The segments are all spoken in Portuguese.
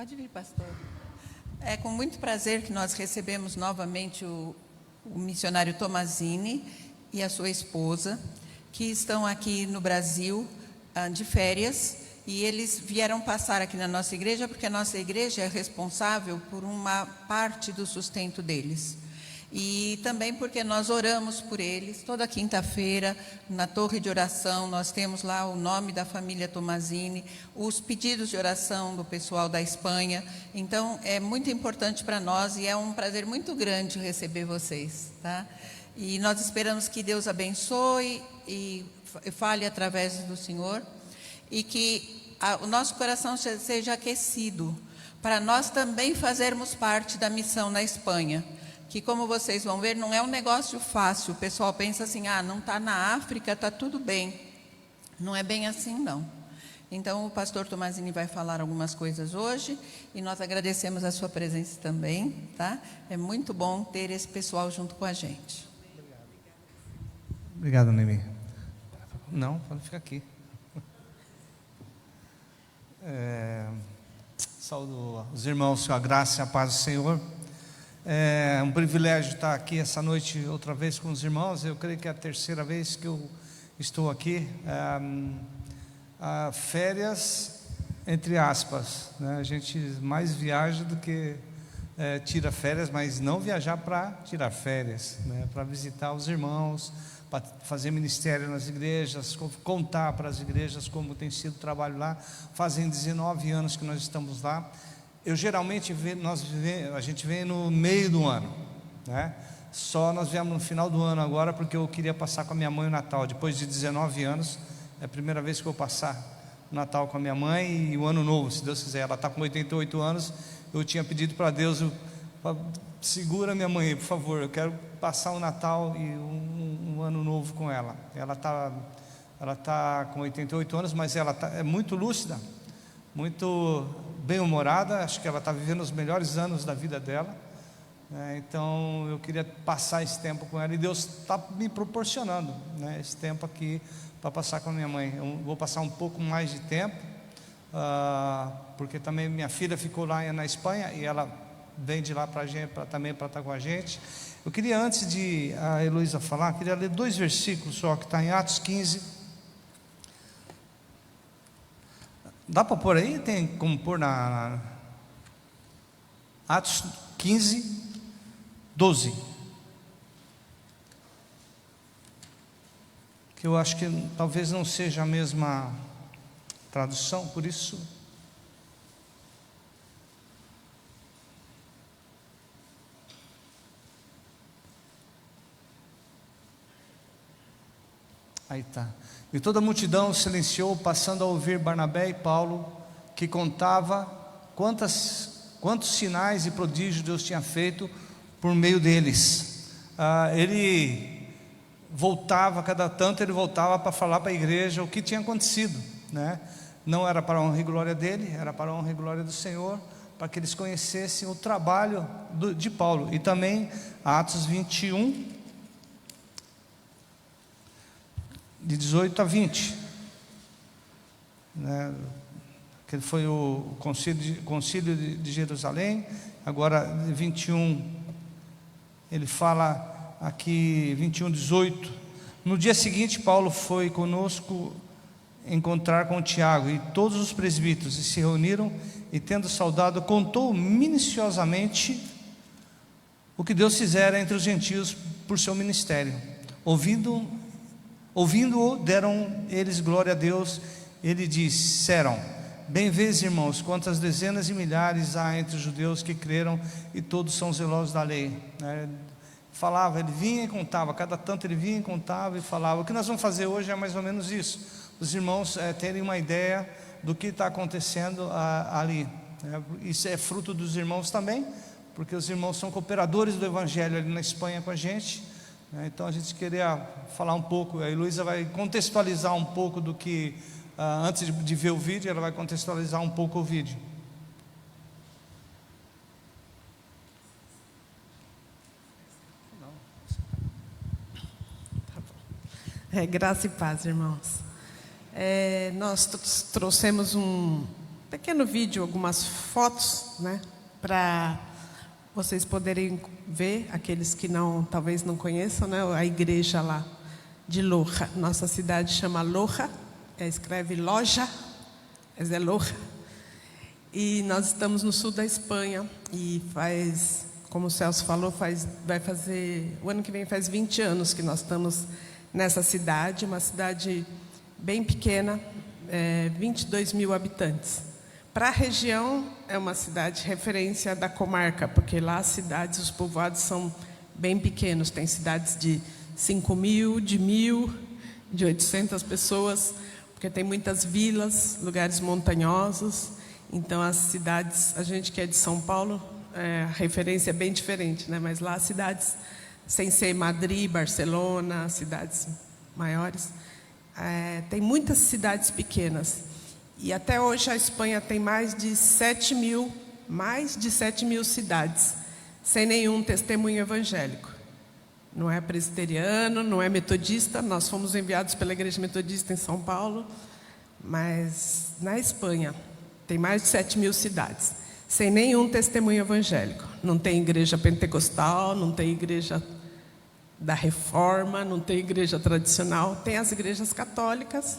Pode vir, pastor. É com muito prazer que nós recebemos novamente o missionário Tomazini e a sua esposa, que estão aqui no Brasil de férias, e eles vieram passar aqui na nossa igreja, porque a nossa igreja é responsável por uma parte do sustento deles. E também porque nós oramos por eles toda quinta-feira na torre de oração. Nós temos lá o nome da família Tomazini, os pedidos de oração do pessoal da Espanha. Então é muito importante para nós e é um prazer muito grande receber vocês, tá? E nós esperamos que Deus abençoe e fale através do Senhor, e que o nosso coração seja aquecido para nós também fazermos parte da missão na Espanha. Que, como vocês vão ver, não é um negócio fácil. O pessoal pensa assim, não está na África, está tudo bem. Não é bem assim, não. Então, o pastor Tomazini vai falar algumas coisas hoje, e nós agradecemos a sua presença também, tá? É muito bom ter esse pessoal junto com a gente. Obrigado, Noemi. Não, pode ficar aqui. Saúdo os irmãos com a graça e a paz do Senhor. É um privilégio estar aqui essa noite outra vez com os irmãos. Eu creio que é a terceira vez que eu estou aqui. Férias, entre aspas, né? A gente mais viaja do que tira férias, mas não viajar para tirar férias, né? Para visitar os irmãos, para fazer ministério nas igrejas, contar para as igrejas como tem sido o trabalho lá. Fazem 19 anos que nós estamos lá. Eu geralmente a gente vem no meio do ano, né? Só nós viemos no final do ano agora, porque eu queria passar com a minha mãe o Natal. Depois de 19 anos, é a primeira vez que eu vou passar o Natal com a minha mãe e o Ano Novo, se Deus quiser. Ela está com 88 anos, eu tinha pedido para Deus, segura minha mãe, por favor, eu quero passar o Natal e um Ano Novo com ela. Ela tá com 88 anos, mas ela é muito lúcida, muito bem-humorada. Acho que ela está vivendo os melhores anos da vida dela, né? Então eu queria passar esse tempo com ela, e Deus está me proporcionando, né, esse tempo aqui para passar com a minha mãe. Eu vou passar um pouco mais de tempo, porque também minha filha ficou lá na Espanha e ela vem de lá também para estar com a gente. Eu queria, antes de a Heloísa falar, queria ler 2 versículos só, que está em Atos 15. Dá para pôr aí? Tem como pôr na Atos 15, 12. Que eu acho que talvez não seja a mesma tradução, por isso. Aí está. E toda a multidão silenciou, passando a ouvir Barnabé e Paulo, que contava quantos sinais e prodígios Deus tinha feito por meio deles. Ele voltava, cada tanto ele voltava para falar para a igreja o que tinha acontecido, né? Não era para a honra e glória dele, era para a honra e glória do Senhor, para que eles conhecessem o trabalho de Paulo. E também Atos 21, de 18 a 20, né? Que foi o concílio de Jerusalém. Agora 21, ele fala aqui, 21, 18. No dia seguinte, Paulo foi conosco encontrar com Tiago e todos os presbíteros, e se reuniram, e tendo saudado, contou minuciosamente o que Deus fizera entre os gentios por seu ministério. Ouvindo-o, deram eles glória a Deus. Ele disseram: bem vês, irmãos, quantas dezenas e milhares há entre os judeus que creram, e todos são zelosos da lei. Falava, ele vinha e contava, cada tanto ele vinha e contava e falava. O que nós vamos fazer hoje é mais ou menos isso: os irmãos terem uma ideia do que está acontecendo ali. Isso é fruto dos irmãos também, porque os irmãos são cooperadores do Evangelho ali na Espanha com a gente. Então a gente queria falar um pouco. A Heloísa vai contextualizar um pouco do que, antes de ver o vídeo, ela vai contextualizar um pouco o vídeo. Graça e paz, irmãos. Nós trouxemos pequeno vídeo, algumas fotos, né, para vocês poderem ver, aqueles que talvez não conheçam, né, a igreja lá de Loja. Nossa cidade chama Loja, escreve loja, mas é Loja. E nós estamos no sul da Espanha e como o Celso falou, vai fazer, o ano que vem faz 20 anos que nós estamos nessa cidade, uma cidade bem pequena, 22 mil habitantes. Para a região, é uma cidade referência da comarca, porque lá as cidades, os povoados são bem pequenos. Tem cidades de 5 mil, de 1.000, de 800 pessoas, porque tem muitas vilas, lugares montanhosos. Então, as cidades, a gente que é de São Paulo, a referência é bem diferente, né? Mas lá as cidades, sem ser Madrid, Barcelona, cidades maiores, tem muitas cidades pequenas. E até hoje a Espanha tem mais de 7 mil cidades, sem nenhum testemunho evangélico. Não é presbiteriano, não é metodista. Nós fomos enviados pela Igreja Metodista em São Paulo, mas na Espanha tem mais de 7 mil cidades, sem nenhum testemunho evangélico. Não tem igreja pentecostal, não tem igreja da Reforma, não tem igreja tradicional. Tem as igrejas católicas,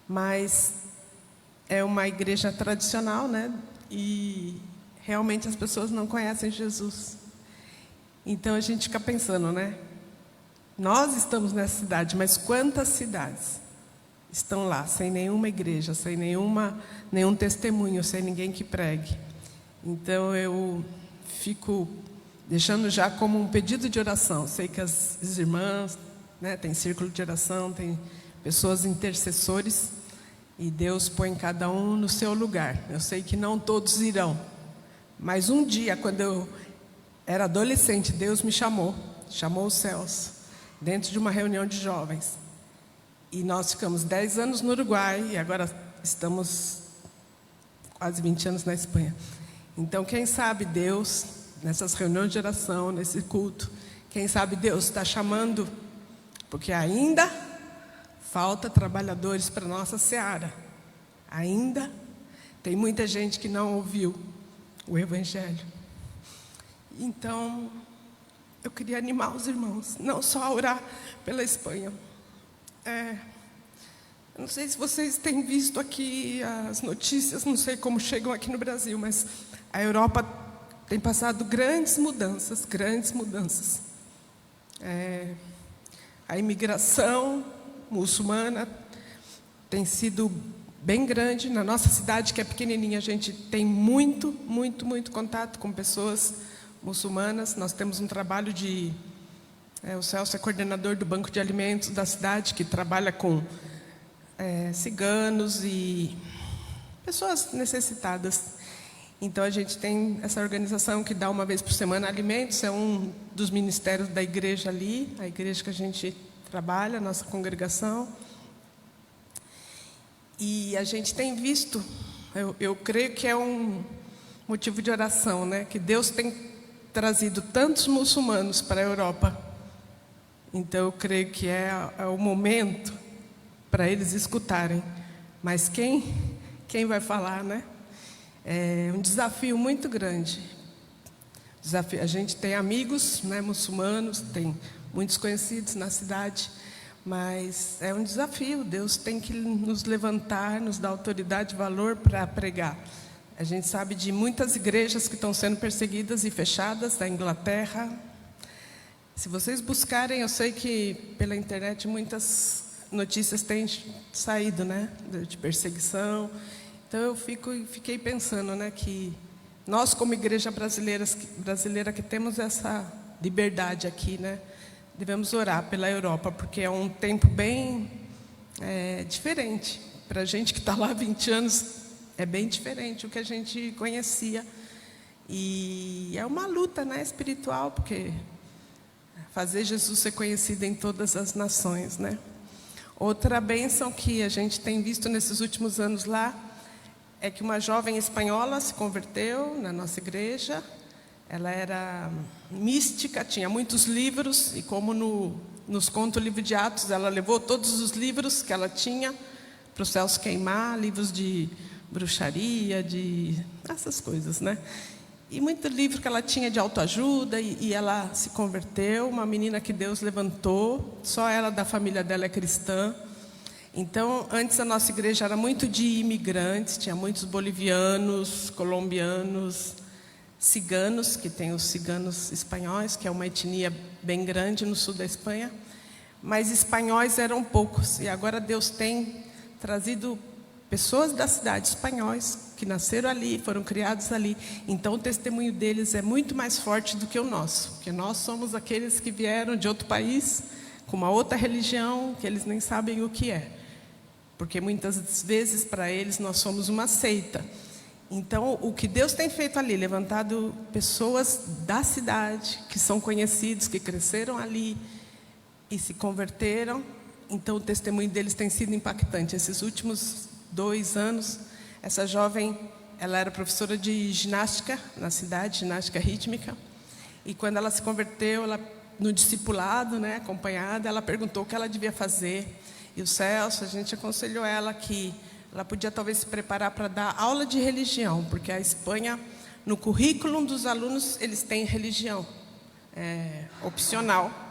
mas é uma igreja tradicional, né? E realmente as pessoas não conhecem Jesus. Então a gente fica pensando, né? Nós estamos nessa cidade, mas quantas cidades estão lá, sem nenhuma igreja, sem nenhum testemunho, sem ninguém que pregue? Então eu fico deixando já como um pedido de oração. Sei que as irmãs, né, tem círculo de oração, tem pessoas intercessores, e Deus põe cada um no seu lugar. Eu sei que não todos irão, mas um dia, quando eu era adolescente, Deus me chamou os céus, dentro de uma reunião de jovens. E nós ficamos 10 anos no Uruguai, e agora estamos quase 20 anos na Espanha. Então, quem sabe Deus, nessas reuniões de oração, nesse culto, quem sabe Deus está chamando, porque ainda falta trabalhadores para a nossa seara. Ainda tem muita gente que não ouviu o Evangelho. Então, eu queria animar os irmãos, não só a orar pela Espanha. Eu não sei se vocês têm visto aqui as notícias, não sei como chegam aqui no Brasil, mas a Europa tem passado grandes mudanças. A imigração muçulmana tem sido bem grande. Na nossa cidade, que é pequenininha, a gente tem muito contato com pessoas muçulmanas. Nós temos um trabalho o Celso é coordenador do Banco de Alimentos da cidade, que trabalha com ciganos e pessoas necessitadas. Então, a gente tem essa organização que dá uma vez por semana alimentos. É um dos ministérios da igreja ali, a igreja que a gente trabalha, a nossa congregação. E a gente tem visto, eu creio que é um motivo de oração, né? Que Deus tem trazido tantos muçulmanos para a Europa. Então, eu creio que é o momento para eles escutarem. Mas quem vai falar, né? É um desafio muito grande. A gente tem amigos, né, muçulmanos, tem muitos conhecidos na cidade, mas é um desafio. Deus tem que nos levantar, nos dar autoridade e valor para pregar. A gente sabe de muitas igrejas que estão sendo perseguidas e fechadas, da Inglaterra. Se vocês buscarem, eu sei que pela internet muitas notícias têm saído, né, de perseguição. Então eu fiquei pensando, né, que nós, como igreja brasileira que temos essa liberdade aqui, né, devemos orar pela Europa, porque é um tempo bem diferente. Para a gente que está lá há 20 anos, é bem diferente o que a gente conhecia. E é uma luta, né, espiritual, porque fazer Jesus ser conhecido em todas as nações, né? Outra bênção que a gente tem visto nesses últimos anos lá é que uma jovem espanhola se converteu na nossa igreja. Ela era mística, tinha muitos livros, e como nos conta o livro de Atos, ela levou todos os livros que ela tinha para o Celso queimar, livros de bruxaria, de essas coisas, né? E muito livro que ela tinha de autoajuda, e ela se converteu, uma menina que Deus levantou, só ela da família dela é cristã. Então, antes a nossa igreja era muito de imigrantes, tinha muitos bolivianos, colombianos, ciganos, que tem os ciganos espanhóis, que é uma etnia bem grande no sul da Espanha, mas espanhóis eram poucos, e agora Deus tem trazido pessoas da cidade, espanhóis, que nasceram ali, foram criados ali. Então o testemunho deles é muito mais forte do que o nosso, porque nós somos aqueles que vieram de outro país, com uma outra religião, que eles nem sabem o que é, porque muitas vezes para eles nós somos uma seita. Então o que Deus tem feito ali, levantado pessoas da cidade, que são conhecidos, que cresceram ali e se converteram. Então o testemunho deles tem sido impactante. Esses últimos 2 anos, essa jovem, ela era professora de ginástica na cidade, ginástica rítmica, e quando ela se converteu, ela, no discipulado, né, acompanhada, ela perguntou o que ela devia fazer, e o Celso, a gente aconselhou ela que ela podia talvez se preparar para dar aula de religião, porque a Espanha, no currículo dos alunos, eles têm religião, é opcional.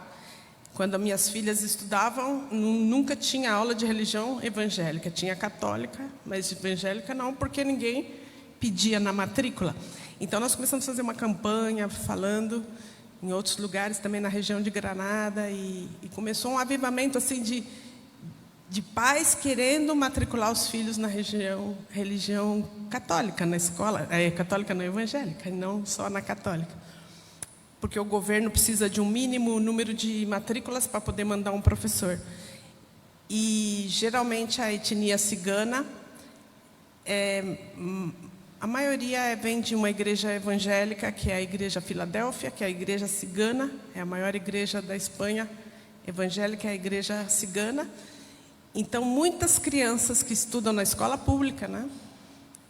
Quando as minhas filhas estudavam, nunca tinha aula de religião evangélica. Tinha católica, mas evangélica não, porque ninguém pedia na matrícula. Então, nós começamos a fazer uma campanha, falando em outros lugares, também na região de Granada, e começou um avivamento assim, de pais querendo matricular os filhos na religião católica, na escola, católica não evangélica, e não só na católica. Porque o governo precisa de um mínimo número de matrículas para poder mandar um professor. E, geralmente, a etnia cigana, a maioria vem de uma igreja evangélica, que é a Igreja Filadélfia, que é a igreja cigana, é a maior igreja da Espanha evangélica, é a igreja cigana. Então, muitas crianças que estudam na escola pública, né,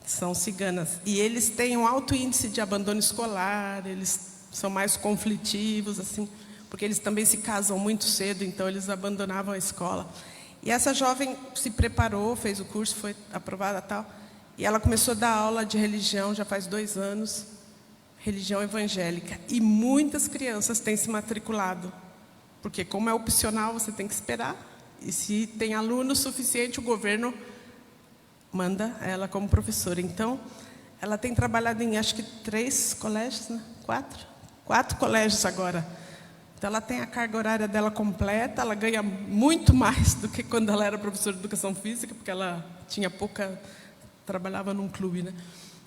são ciganas. E eles têm um alto índice de abandono escolar, eles são mais conflitivos, assim, porque eles também se casam muito cedo, então eles abandonavam a escola. E essa jovem se preparou, fez o curso, foi aprovada e tal, e ela começou a dar aula de religião já faz 2 anos, religião evangélica. E muitas crianças têm se matriculado, porque como é opcional, você tem que esperar, e se tem aluno suficiente, o governo manda ela como professora. Então, ela tem trabalhado em, acho que 3 colégios, né? 4 colégios agora. Então, ela tem a carga horária dela completa, ela ganha muito mais do que quando ela era professora de educação física, porque ela tinha pouca, trabalhava num clube, né?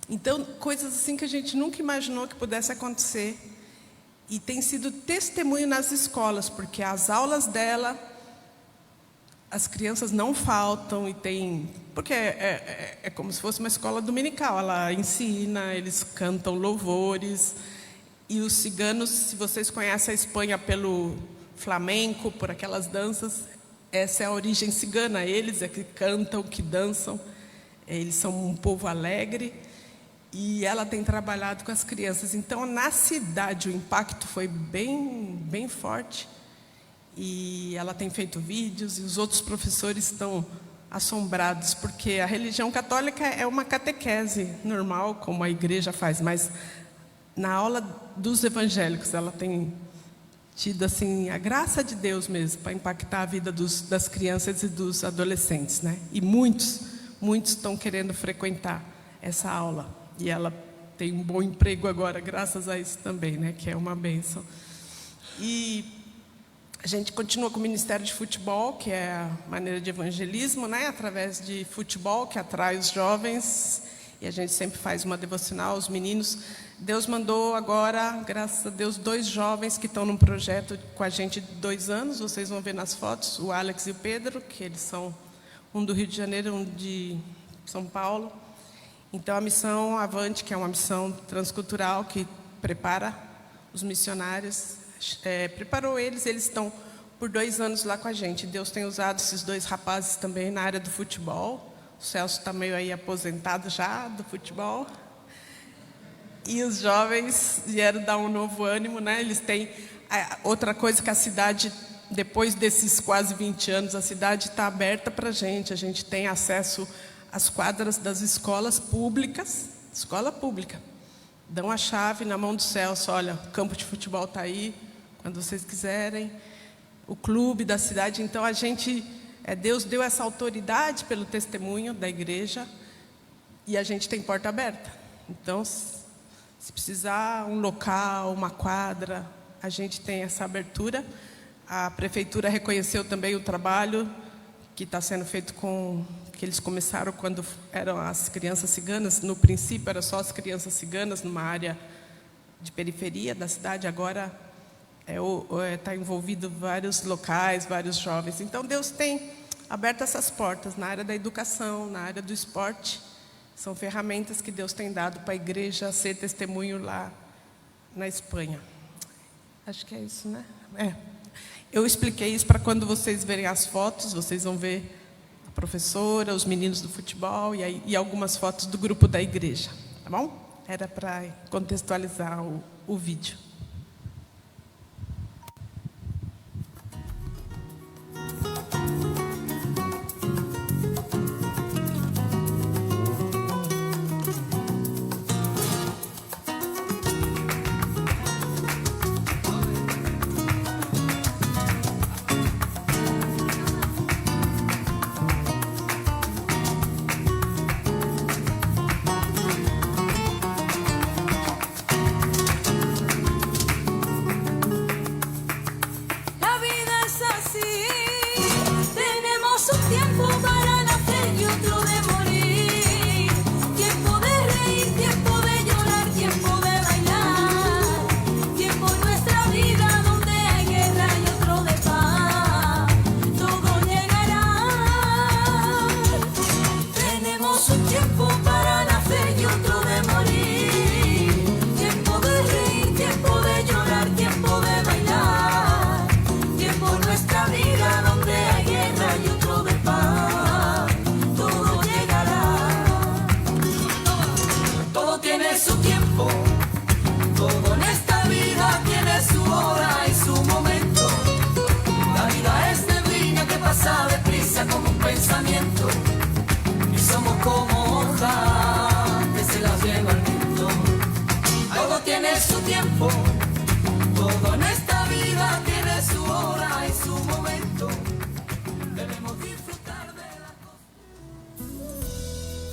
Então, coisas assim que a gente nunca imaginou que pudesse acontecer. E tem sido testemunho nas escolas, porque as aulas dela, as crianças não faltam, e tem, porque é como se fosse uma escola dominical, ela ensina, eles cantam louvores. E os ciganos, se vocês conhecem a Espanha pelo flamenco, por aquelas danças, essa é a origem cigana. Eles é que cantam, que dançam. Eles são um povo alegre. E ela tem trabalhado com as crianças. Então, na cidade, o impacto foi bem forte. E ela tem feito vídeos, e os outros professores estão assombrados, porque a religião católica é uma catequese normal, como a igreja faz, mas na aula dos evangélicos, ela tem tido assim, a graça de Deus mesmo, para impactar a vida das crianças e dos adolescentes, né? E muitos estão querendo frequentar essa aula. E ela tem um bom emprego agora, graças a isso também, né? Que é uma bênção. E a gente continua com o Ministério de Futebol, que é a maneira de evangelismo, né? Através de futebol, que atrai os jovens. E a gente sempre faz uma devocional aos meninos. Deus mandou agora, graças a Deus, 2 jovens que estão num projeto com a gente de 2 anos. Vocês vão ver nas fotos, o Alex e o Pedro, que eles são um do Rio de Janeiro, um de São Paulo. Então, a missão Avante, que é uma missão transcultural que prepara os missionários, preparou eles estão por 2 anos lá com a gente. Deus tem usado esses 2 rapazes também na área do futebol. O Celso está meio aí aposentado já do futebol. E os jovens vieram dar um novo ânimo, né? Eles têm outra coisa que a cidade, depois desses quase 20 anos, a cidade está aberta para a gente tem acesso as quadras das escolas públicas, escola pública, dão a chave na mão do Celso, olha, o campo de futebol está aí, quando vocês quiserem, o clube da cidade. Então, Deus deu essa autoridade pelo testemunho da igreja e a gente tem porta aberta. Então, se precisar um local, uma quadra, a gente tem essa abertura. A prefeitura reconheceu também o trabalho que está sendo feito que eles começaram quando eram as crianças ciganas. No princípio, era só as crianças ciganas, numa área de periferia da cidade. Agora, está envolvido vários locais, vários jovens. Então, Deus tem aberto essas portas na área da educação, na área do esporte. São ferramentas que Deus tem dado para a igreja ser testemunho lá na Espanha. Acho que é isso, né? Eu expliquei isso para quando vocês verem as fotos, vocês vão ver a professora, os meninos do futebol e algumas fotos do grupo da igreja. Tá bom? Era para contextualizar o vídeo.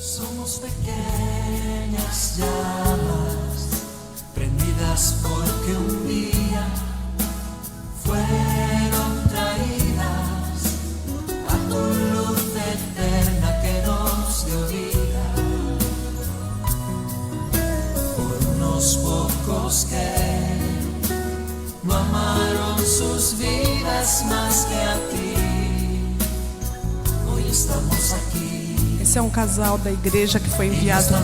Somos pequeñas llamas prendidas porque un día fueron traídas a tu luz eterna que nos dio vida por unos pocos que no amaron sus vidas más que a ti. Hoy estamos aquí. Esse é um casal da igreja que foi enviado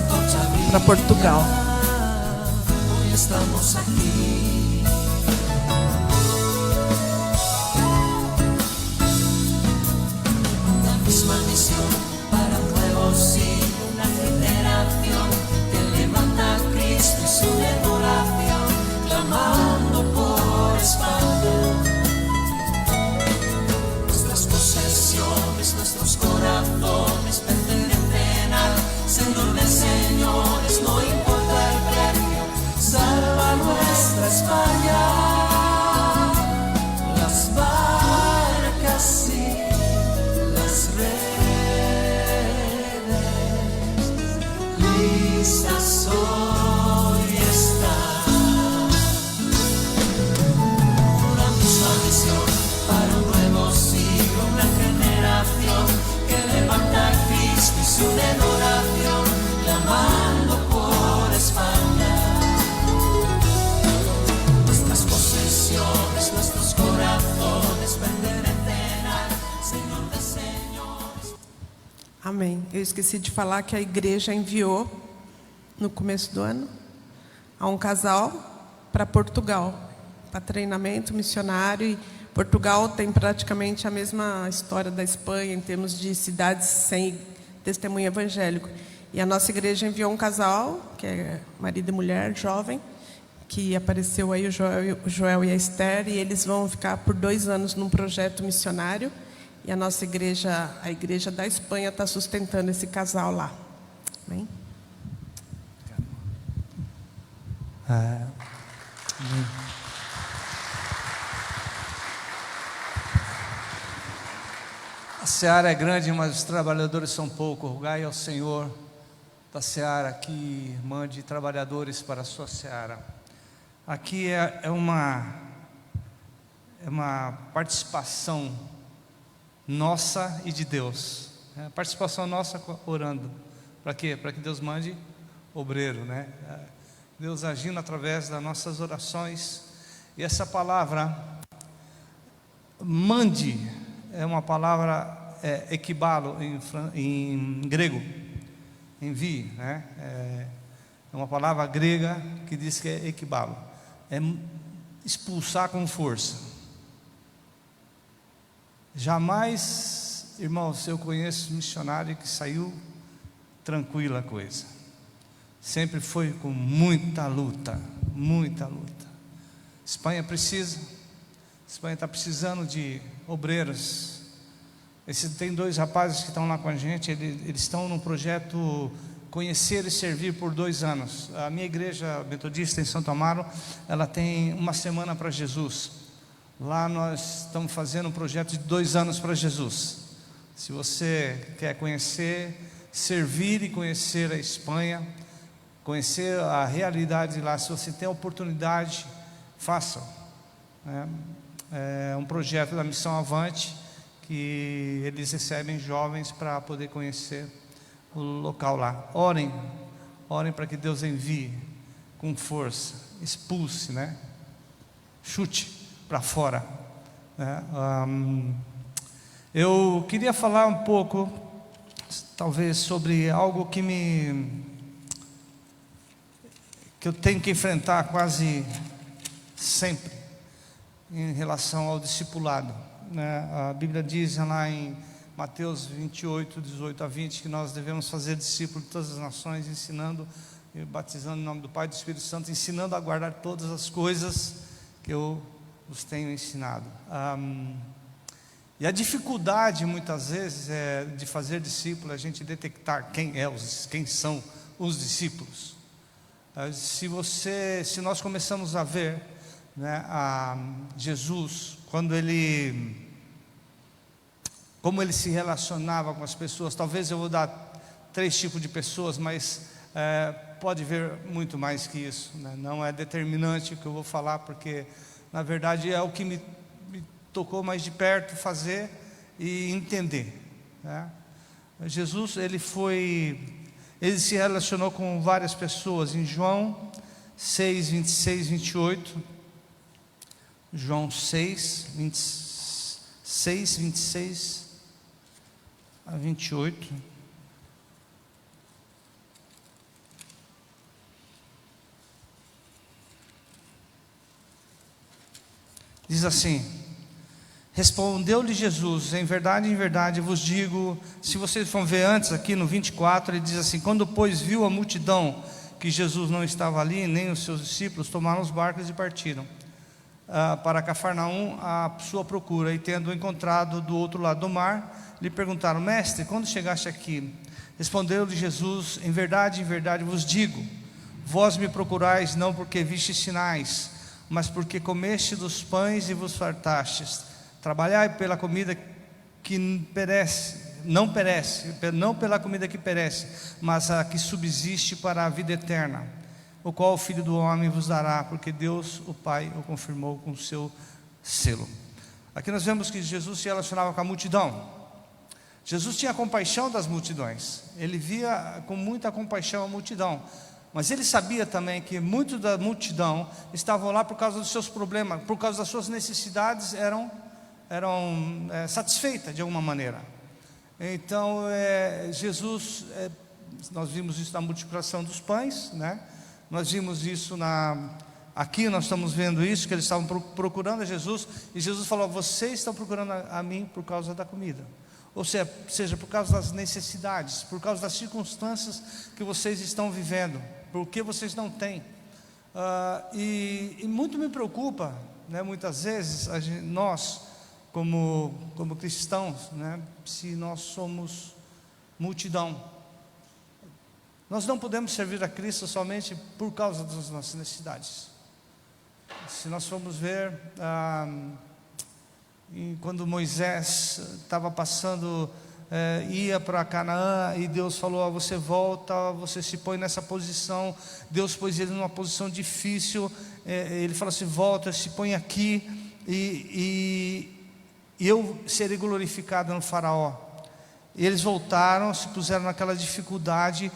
para Portugal. Hoy estamos aquí. La misma misión para un nuevo siglo, una generación que levanta a Cristo y su adoración, clamando por España. Nuestras posesiones, nuestros corazones pertenecen al Señor de señores, no importa el precio, salva nuestra España. Las barcas y las redes listas hoy están. La misma misión para un nuevo siglo, una generación que levanta a Cristo y su adoración, clamando por España. Nuestras posesiones, nuestros corazones pertenecen al Señor de señores. Amém. Eu esqueci de falar que a igreja enviou, no começo do ano, a um casal para Portugal, para treinamento missionário. E Portugal tem praticamente a mesma história da Espanha, em termos de cidades sem testemunho evangélico. E a nossa igreja enviou um casal, que é marido e mulher, jovem, que apareceu aí, o Joel e a Esther, e eles vão ficar por 2 anos num projeto missionário. E a nossa igreja, a igreja da Espanha, está sustentando esse casal lá. Amém? A seara é grande, mas os trabalhadores são poucos. Rogai ao Senhor da seara que mande trabalhadores para a sua seara. Aqui é uma participação nossa e de Deus. Participação nossa orando. Para quê? Para que Deus mande obreiro, né? Deus agindo através das nossas orações. E essa palavra, mande, é uma palavra equibalo em grego, envie, né? É uma palavra grega que diz que é equibalo, é expulsar com força. Jamais, irmãos, eu conheço missionário que saiu tranquila a coisa. Sempre foi com muita luta, muita luta. Espanha está precisando de obreiros. Tem 2 rapazes que estão lá com a gente, eles estão num projeto Conhecer e Servir por 2 anos. A minha igreja metodista em Santo Amaro, ela tem uma semana para Jesus. Lá nós estamos fazendo um projeto de 2 anos para Jesus. Se você quer conhecer, servir e conhecer a Espanha, conhecer a realidade lá, se você tem a oportunidade, faça. É um projeto da Missão Avante, que eles recebem jovens para poder conhecer o local lá. Orem para que Deus envie com força, expulse, né? Chute para fora, né? Eu queria falar um pouco, talvez, sobre algo que eu tenho que enfrentar quase sempre em relação ao discipulado, né? A Bíblia diz lá em Mateus 28, 18 a 20, que nós devemos fazer discípulos de todas as nações, ensinando e batizando em nome do Pai e do Espírito Santo, ensinando a guardar todas as coisas que eu os tenho ensinado. E a dificuldade muitas vezes de fazer discípulo é a gente detectar quem são os discípulos. Se nós começamos a ver, né, a Jesus, como ele se relacionava com as pessoas. Talvez eu vou dar 3 tipos de pessoas, mas pode ver muito mais que isso, né? Não é determinante o que eu vou falar, porque na verdade é o que me tocou mais de perto fazer e entender, né? Jesus, ele se relacionou com várias pessoas. Em João 6, 26, 28, João 6, 26 a 28. Diz assim: respondeu-lhe Jesus, em verdade vos digo. Se vocês vão ver antes, aqui no 24, ele diz assim: quando pois viu a multidão que Jesus não estava ali, nem os seus discípulos, tomaram os barcos e partiram para Cafarnaum à sua procura. E tendo encontrado do outro lado do mar, lhe perguntaram: mestre, quando chegaste aqui? Respondeu-lhe Jesus: em verdade vos digo, vós me procurais não porque vistes sinais, mas porque comeste dos pães e vos fartastes. Trabalhai pela comida que não pela comida que perece, mas a que subsiste para a vida eterna, o qual o Filho do Homem vos dará, porque Deus, o Pai, o confirmou com o seu selo. Aqui nós vemos que Jesus se relacionava com a multidão. Jesus tinha compaixão das multidões, ele via com muita compaixão a multidão, mas ele sabia também que muitos da multidão estavam lá por causa dos seus problemas, por causa das suas necessidades, eram satisfeitas de alguma maneira. Então Jesus, nós vimos isso na multiplicação dos pães, né? Nós vimos isso aqui nós estamos vendo isso, que eles estavam procurando a Jesus, e Jesus falou: vocês estão procurando a mim por causa da comida, ou seja, por causa das necessidades, por causa das circunstâncias que vocês estão vivendo, porque vocês não têm. E muito me preocupa, né, muitas vezes nós como cristãos, né? Se nós somos multidão, nós não podemos servir a Cristo somente por causa das nossas necessidades. Se nós formos ver, quando Moisés estava passando, ia para Canaã, e Deus falou: você volta, você se põe nessa posição. Deus pôs ele numa posição difícil, ele falou assim: volta, se põe aqui, e eu serei glorificado no faraó. E eles voltaram, se puseram naquela dificuldade,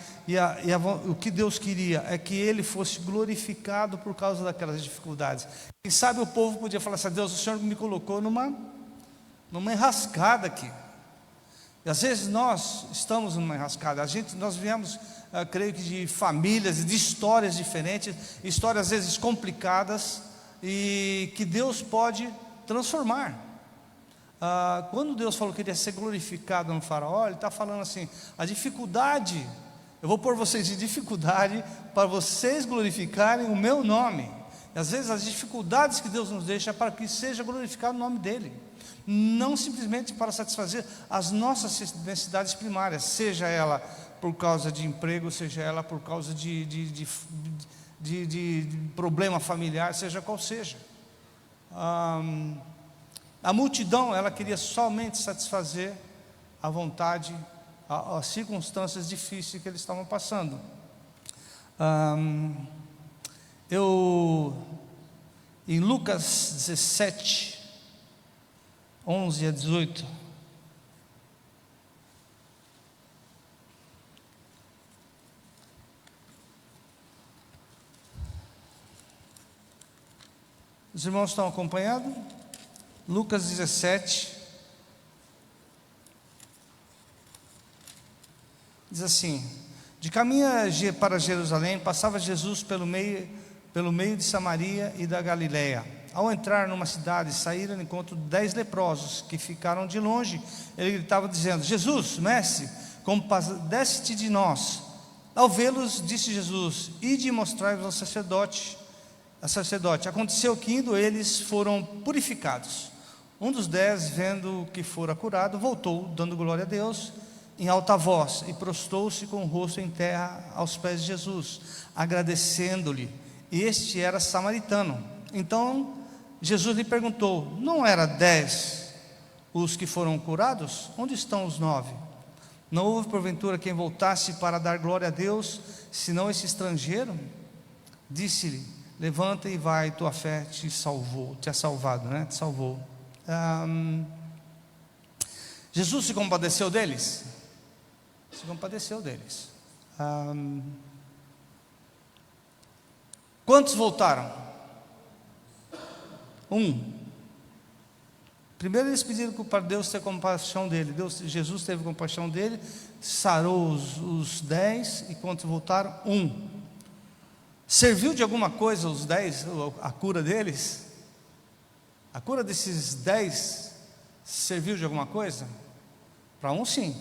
o que Deus queria é que ele fosse glorificado por causa daquelas dificuldades. Quem sabe o povo podia falar assim: Deus, o Senhor me colocou numa enrascada aqui. E às vezes nós estamos numa enrascada. Nós viemos, creio que de famílias, de histórias diferentes, histórias às vezes complicadas, e que Deus pode transformar. Quando Deus falou que ele ia ser glorificado no faraó, ele está falando assim: a dificuldade, eu vou pôr vocês em dificuldade para vocês glorificarem o meu nome. E às vezes as dificuldades que Deus nos deixa é para que seja glorificado o nome dele, não simplesmente para satisfazer as nossas necessidades primárias, seja ela por causa de emprego, seja ela por causa de problema familiar, seja qual seja. A multidão, ela queria somente satisfazer a vontade, as circunstâncias difíceis que eles estavam passando. Em Lucas 17, 11 a 18, os irmãos estão acompanhando? Lucas 17, diz assim: de caminho para Jerusalém, passava Jesus pelo meio de Samaria e da Galileia. Ao entrar numa cidade, saíram ao encontro de 10 leprosos, que ficaram de longe. Ele gritava dizendo: Jesus, mestre, compadece-te de nós. Ao vê-los, disse Jesus: ide e mostrai-vos ao sacerdote. Aconteceu que, indo eles, foram purificados. Um dos 10, vendo que fora curado, voltou, dando glória a Deus em alta voz, e prostou-se com o rosto em terra aos pés de Jesus, agradecendo-lhe. Este era samaritano. Então Jesus lhe perguntou: não era 10 os que foram curados? Onde estão os 9? Não houve porventura quem voltasse para dar glória a Deus, senão esse estrangeiro? Disse-lhe: levanta e vai, tua fé te salvou, te salvou. Jesus se compadeceu deles? Se compadeceu deles. Quantos voltaram? Primeiro eles pediram para Deus ter compaixão dele. Jesus teve compaixão dele, sarou os 10, e quantos voltaram? Serviu de alguma coisa os 10, a cura deles? A cura desses 10 serviu de alguma coisa? Para um sim,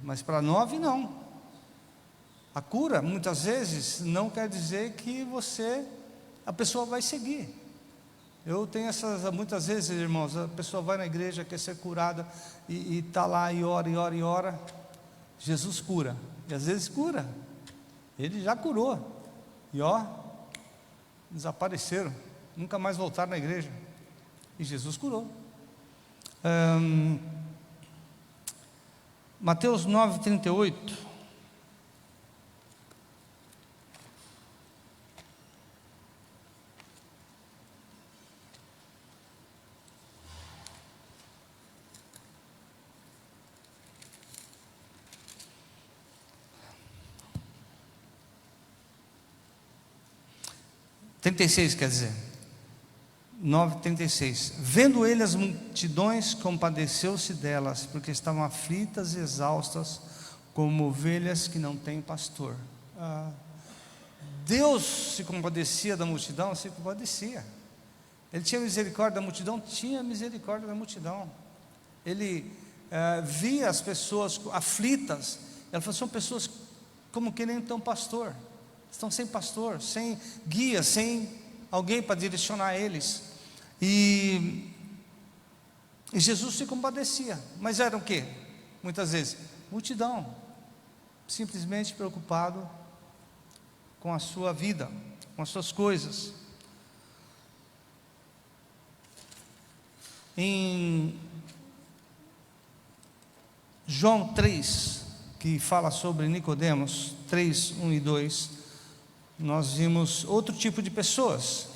mas para 9 não. A cura muitas vezes não quer dizer que a pessoa vai seguir. Eu tenho muitas vezes, irmãos, a pessoa vai na igreja, quer ser curada, e está lá e ora. Jesus cura, e às vezes cura, ele já curou, e desapareceram, nunca mais voltaram na igreja, e Jesus curou. Mateus 9:38. Quer dizer, 9:36. Vendo ele as multidões, compadeceu-se delas, porque estavam aflitas e exaustas, como ovelhas que não têm pastor. Deus se compadecia da multidão? Se compadecia. Ele tinha misericórdia da multidão? Tinha misericórdia da multidão. Ele via as pessoas aflitas. Ela falou: são pessoas como que nem têm pastor. Estão sem pastor, sem guia, sem alguém para direcionar eles. E E Jesus se compadecia. Mas era o quê? Muitas vezes, multidão, simplesmente preocupado com a sua vida, com as suas coisas. Em João 3, que fala sobre Nicodemos, 3, 1 e 2, nós vimos outro tipo de pessoas.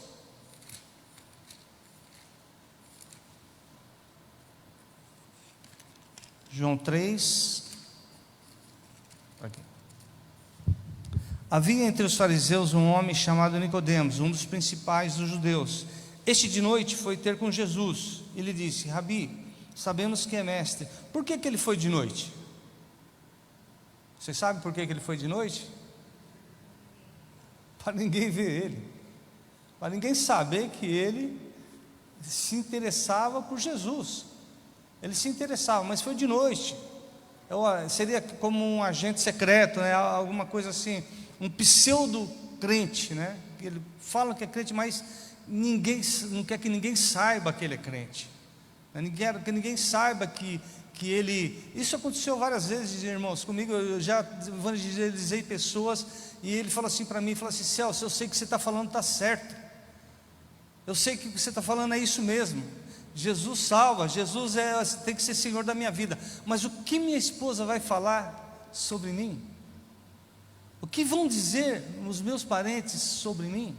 João 3, aqui. Havia entre os fariseus um homem chamado Nicodemos, um dos principais dos judeus. Este de noite foi ter com Jesus e lhe disse: Rabi, sabemos que é mestre. Por que ele foi de noite? Você sabe por que ele foi de noite? Para ninguém ver ele, para ninguém saber que ele se interessava por Jesus. Ele se interessava, mas foi de noite. Seria como um agente secreto, né? Alguma coisa assim, um pseudo crente, né? Ele fala que é crente, mas não quer que ninguém saiba que ele é crente. Não quer que ninguém saiba que ele... Isso aconteceu várias vezes, irmãos, comigo. Eu já evangelizei pessoas e ele fala assim para mim, fala assim: Celso, eu sei que você está falando está certo. Eu sei que o que você está falando é isso mesmo. Jesus salva, Jesus tem que ser Senhor da minha vida. Mas o que minha esposa vai falar sobre mim? O que vão dizer os meus parentes sobre mim?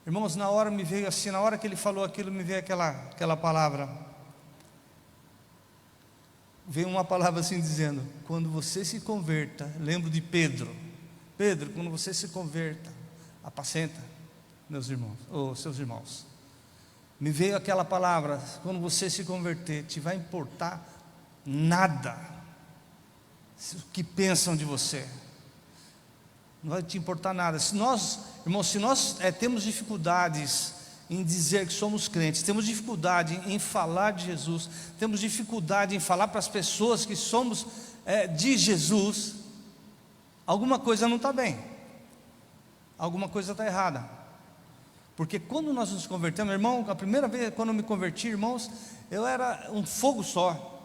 Irmãos, na hora me veio assim, na hora que ele falou aquilo, me veio aquela palavra. Veio uma palavra assim dizendo: quando você se converta, lembro de Pedro. Pedro, quando você se converta, apacenta meus irmãos, ou seus irmãos. Me veio aquela palavra: quando você se converter, te vai importar nada o que pensam de você. Não vai te importar nada. Se nós, irmãos, temos dificuldades em dizer que somos crentes, temos dificuldade em falar de Jesus, temos dificuldade em falar para as pessoas que somos de Jesus, alguma coisa não está bem, alguma coisa está errada. Porque quando nós nos convertemos, irmão, a primeira vez quando eu me converti, irmãos, eu era um fogo só.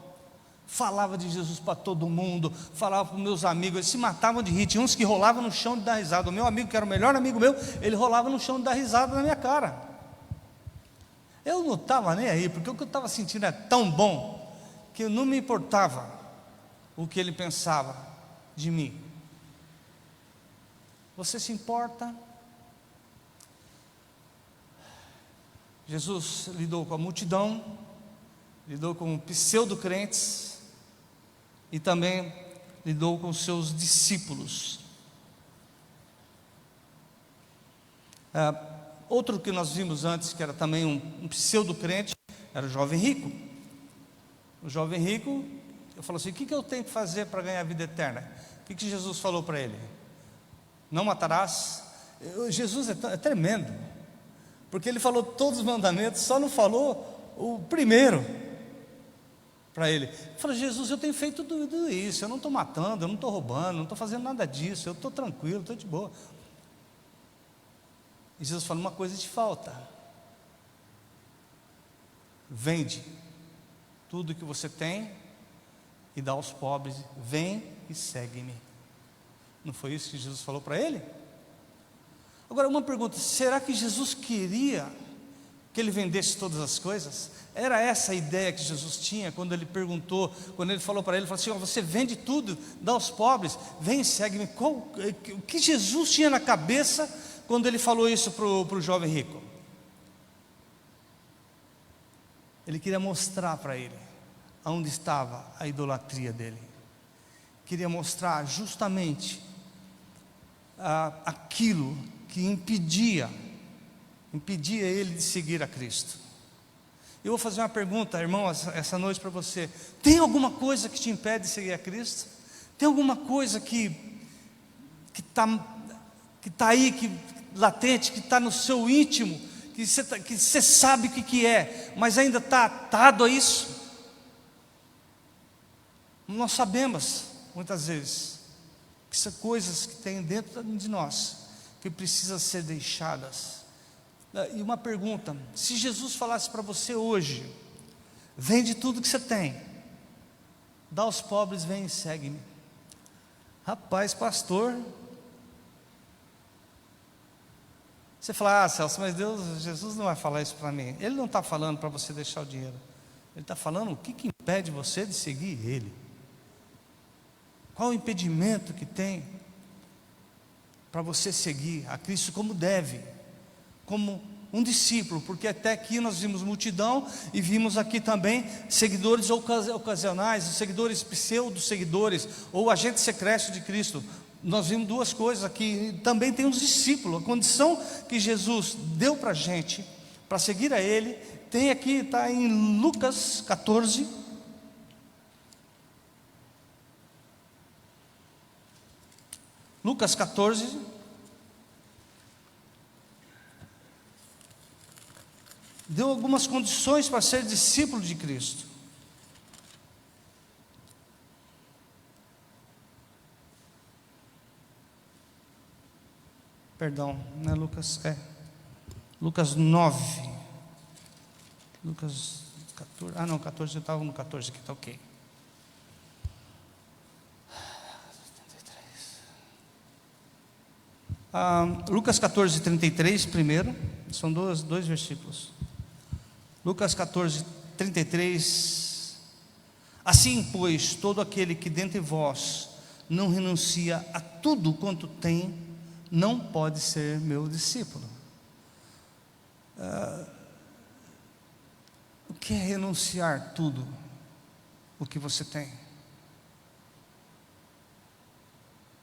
Falava de Jesus para todo mundo, falava para os meus amigos, eles se matavam de rir. Tinha uns que rolavam no chão de dar risada. O meu amigo, que era o melhor amigo meu, ele rolava no chão de dar risada na minha cara. Eu não estava nem aí, porque o que eu estava sentindo era tão bom, que eu não me importava o que ele pensava de mim. Você se importa? Jesus lidou com a multidão, lidou com pseudo-crentes e também lidou com os seus discípulos. Outro que nós vimos antes, que era também um pseudo-crente, era o jovem rico. O jovem rico, eu falo assim: o que eu tenho que fazer para ganhar a vida eterna? O que Jesus falou para ele? Não matarás. Jesus é tremendo, porque ele falou todos os mandamentos, só não falou o primeiro para ele. Ele falou: Jesus, eu tenho feito tudo isso, eu não estou matando, eu não estou roubando, não estou fazendo nada disso, eu estou tranquilo, estou de boa. E Jesus falou: uma coisa te falta, vende tudo que você tem e dá aos pobres, vem e segue-me. Não foi isso que Jesus falou para ele? Agora uma pergunta: será que Jesus queria que ele vendesse todas as coisas? Era essa a ideia que Jesus tinha quando ele perguntou, quando ele falou para ele, falou assim: você vende tudo, dá aos pobres, vem e segue-me. O que Jesus tinha na cabeça quando ele falou isso para o jovem rico? Ele queria mostrar para ele aonde estava a idolatria dele. Queria mostrar justamente aquilo que impedia ele de seguir a Cristo. Eu vou fazer uma pergunta, irmão, essa noite para você: tem alguma coisa que te impede de seguir a Cristo? Tem alguma coisa que está aí, latente, que está no seu íntimo, que você sabe o que é, mas ainda está atado a isso? Nós sabemos, muitas vezes, que são coisas que tem dentro de nós, que precisam ser deixadas E uma pergunta: se Jesus falasse para você hoje, vende tudo que você tem, dá aos pobres, vem e segue-me. Rapaz, pastor, você fala: Celso, mas Jesus não vai falar isso para mim. Ele não está falando para você deixar o dinheiro. Ele está falando o que impede você de seguir Ele. Qual o impedimento que tem para você seguir a Cristo como deve, como um discípulo? Porque até aqui nós vimos multidão e vimos aqui também seguidores ocasionais, seguidores pseudo-seguidores, ou agentes secretos de Cristo. Nós vimos duas coisas aqui. Também tem os discípulos. A condição que Jesus deu para a gente, para seguir a Ele, tem aqui, está em Lucas 14. Lucas 14. Deu algumas condições para ser discípulo de Cristo. Perdão, não é Lucas, Lucas 9. Lucas 14, não, 14, eu estava no 14 aqui, está ok. Lucas 14, 33, primeiro, são dois versículos. Lucas 14, 33. Assim, pois, todo aquele que dentre vós não renuncia a tudo quanto tem, não pode ser meu discípulo. O que é renunciar tudo o que você tem?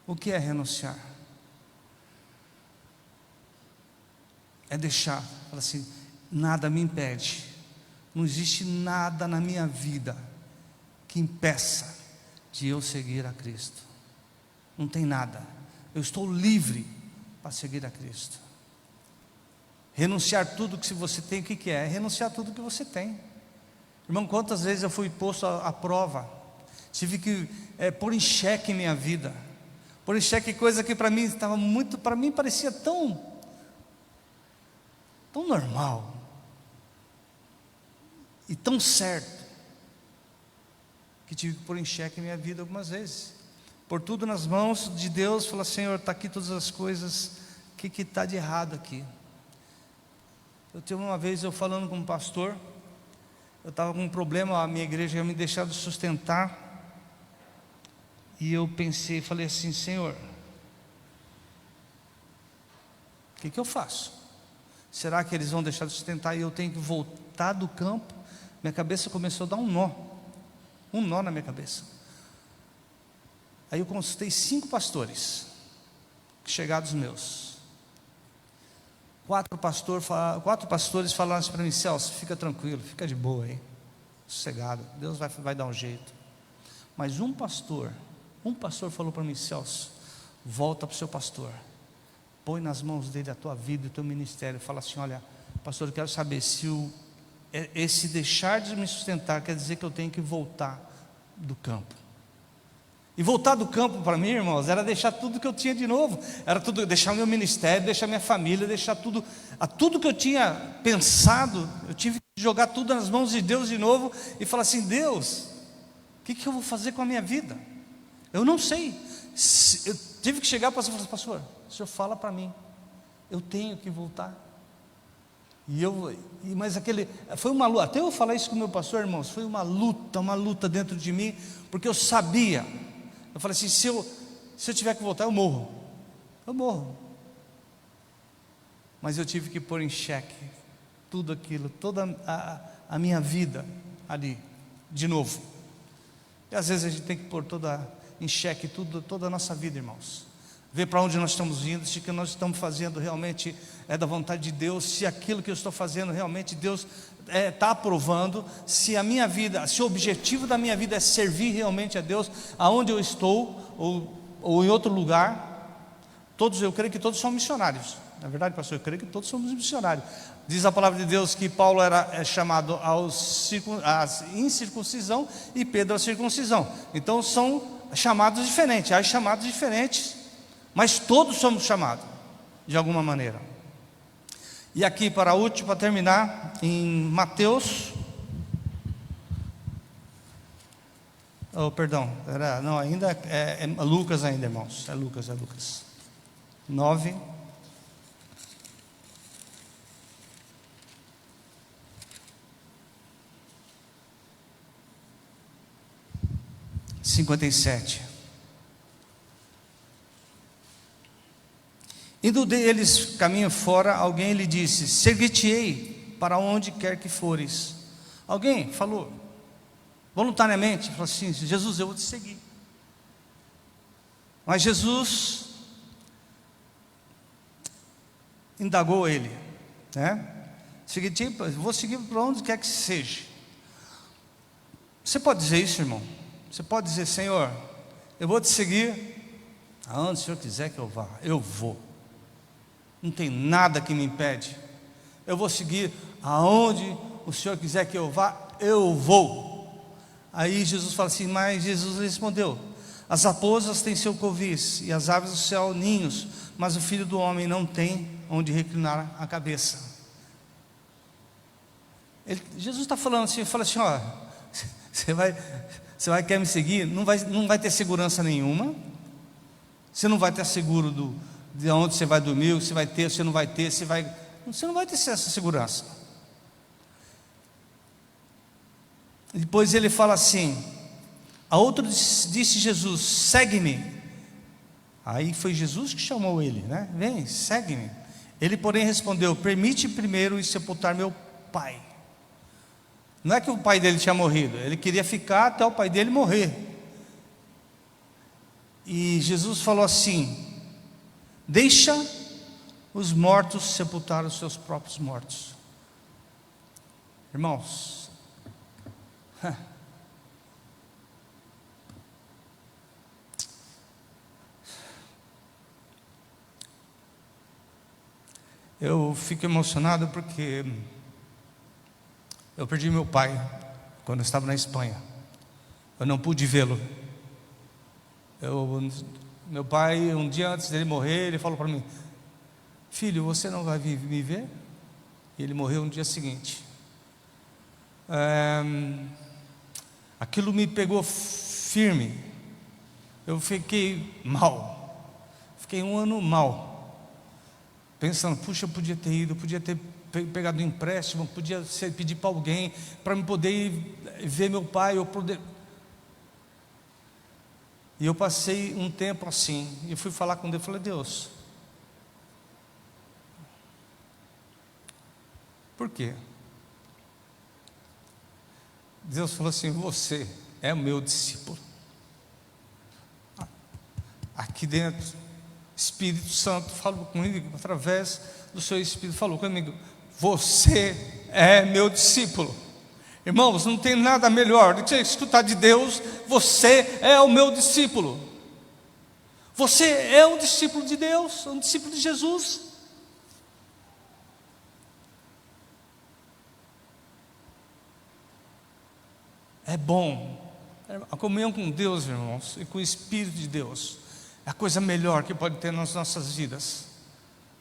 O que é renunciar? É deixar, fala assim: nada me impede, não existe nada na minha vida que impeça de eu seguir a Cristo. Não tem nada, eu estou livre para seguir a Cristo. Renunciar tudo que você tem, o que é? Renunciar tudo que você tem. Irmão, quantas vezes eu fui posto à prova, tive que pôr em xeque minha vida, pôr em xeque coisa que para mim estava muito, para mim parecia tão normal e tão certo, que tive que pôr em xeque minha vida algumas vezes, pôr tudo nas mãos de Deus, falar: Senhor, está aqui todas as coisas, o que está de errado aqui? Eu tive uma vez, eu falando com um pastor, eu estava com um problema, a minha igreja ia me deixar de sustentar, e eu pensei, falei assim: Senhor, o que eu faço? Será que eles vão deixar de sustentar e eu tenho que voltar do campo? Minha cabeça começou a dar um nó na minha cabeça. Aí eu consultei 5 pastores, chegados meus. 4 pastores falaram assim para mim: Celso, fica tranquilo, fica de boa aí, sossegado, Deus vai dar um jeito. Mas um pastor falou para mim: Celso, volta para o seu pastor, põe nas mãos dele a tua vida e o teu ministério. Fala assim: olha, pastor, eu quero saber se esse deixar de me sustentar quer dizer que eu tenho que voltar do campo. E voltar do campo para mim, irmãos, era deixar tudo que eu tinha de novo, era tudo, deixar meu ministério, deixar minha família, deixar tudo que eu tinha pensado. Eu tive que jogar tudo nas mãos de Deus de novo e falar assim: Deus, o que eu vou fazer com a minha vida? Eu não sei. Eu tive que chegar para o pastor e falar: pastor, o senhor fala para mim, eu tenho que voltar. Mas foi uma luta, até eu falar isso com o meu pastor, irmãos, foi uma luta dentro de mim, porque eu sabia, eu falei assim: se eu tiver que voltar, eu morro, mas eu tive que pôr em xeque tudo aquilo, toda a minha vida ali, de novo. E às vezes a gente tem que pôr em xeque toda a nossa vida, irmãos, ver para onde nós estamos indo, se o que nós estamos fazendo realmente é da vontade de Deus, se aquilo que eu estou fazendo realmente Deus está aprovando, se a minha vida, se o objetivo da minha vida é servir realmente a Deus, aonde eu estou, ou em outro lugar. Eu creio que todos são missionários, na verdade, pastor, eu creio que todos somos missionários. Diz a palavra de Deus que Paulo era chamado à incircuncisão e Pedro à circuncisão. Então são chamados diferentes, há chamados diferentes, mas todos somos chamados de alguma maneira. E aqui para último, para terminar, em Mateus. Perdão, não, ainda é Lucas ainda, irmãos. É Lucas. 9. (57) Indo deles caminho fora, alguém lhe disse: seguir-te-ei para onde quer que fores. Alguém falou voluntariamente, falou assim: Jesus, eu vou te seguir. Mas Jesus indagou ele, né? Seguir-te-ei, vou seguir para onde quer que seja. Você pode dizer isso, irmão? Você pode dizer: Senhor, eu vou te seguir aonde o Senhor quiser que eu vá, eu vou. Não tem nada que me impede. Eu vou seguir aonde o Senhor quiser que eu vá, eu vou. Aí Jesus fala assim, mas Jesus respondeu: as raposas têm seu covis e as aves do céu ninhos, mas o Filho do Homem não tem onde reclinar a cabeça. Jesus está falando assim, fala assim, ó, você vai querer me seguir, não vai ter segurança nenhuma. Você não vai ter seguro de onde você vai dormir, você vai ter, você não vai ter, você não vai ter essa segurança. Depois ele fala assim: a outro disse Jesus: segue-me. Aí foi Jesus que chamou ele, né? Vem, segue-me. Ele, porém, respondeu: permite primeiro ir sepultar meu pai. Não é que o pai dele tinha morrido, ele queria ficar até o pai dele morrer. E Jesus falou assim: deixa os mortos sepultar os seus próprios mortos. Irmãos, eu fico emocionado porque eu perdi meu pai quando eu estava na Espanha. Eu não pude vê-lo. Meu pai, um dia antes dele morrer, ele falou para mim: filho, você não vai me ver? E ele morreu no dia seguinte. Aquilo me pegou firme. Eu fiquei mal. Fiquei um ano mal, pensando: puxa, eu podia ter ido, podia ter pegado um empréstimo, podia pedir para alguém para me poder ir ver meu pai, eu poder. E eu passei um tempo assim, e fui falar com Deus, falei: Deus, por quê? Deus falou assim: você é o meu discípulo. Aqui dentro, Espírito Santo falou comigo, através do seu Espírito, falou comigo: você é meu discípulo. Irmãos, não tem nada melhor do que escutar de Deus: você é o meu discípulo. Você é um discípulo de Deus, um discípulo de Jesus. É bom. A comunhão com Deus, irmãos, e com o Espírito de Deus, é a coisa melhor que pode ter nas nossas vidas.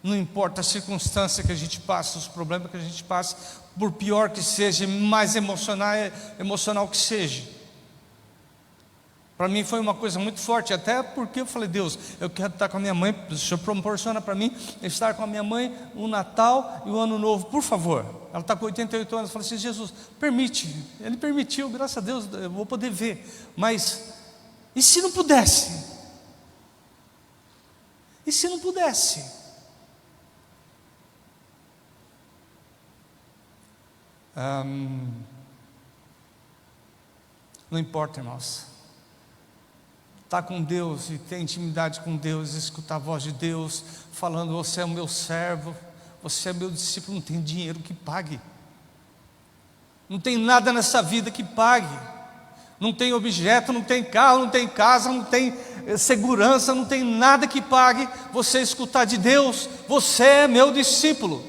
Não importa a circunstância que a gente passa, os problemas que a gente passa, por pior que seja, mais emocional que seja. Para mim foi uma coisa muito forte, até porque eu falei: Deus, eu quero estar com a minha mãe, o Senhor proporciona para mim estar com a minha mãe o Natal e o Ano Novo, por favor. Ela está com 88 anos, eu falei assim: Jesus, permite. Ele permitiu, graças a Deus, eu vou poder ver. Mas, e se não pudesse? E se não pudesse? Não importa, irmãos. Estar com Deus e ter intimidade com Deus, escutar a voz de Deus falando: você é o meu servo, você é meu discípulo. Não tem dinheiro que pague, não tem nada nessa vida que pague, não tem objeto, não tem carro, não tem casa, não tem segurança, não tem nada que pague você escutar de Deus: você é meu discípulo.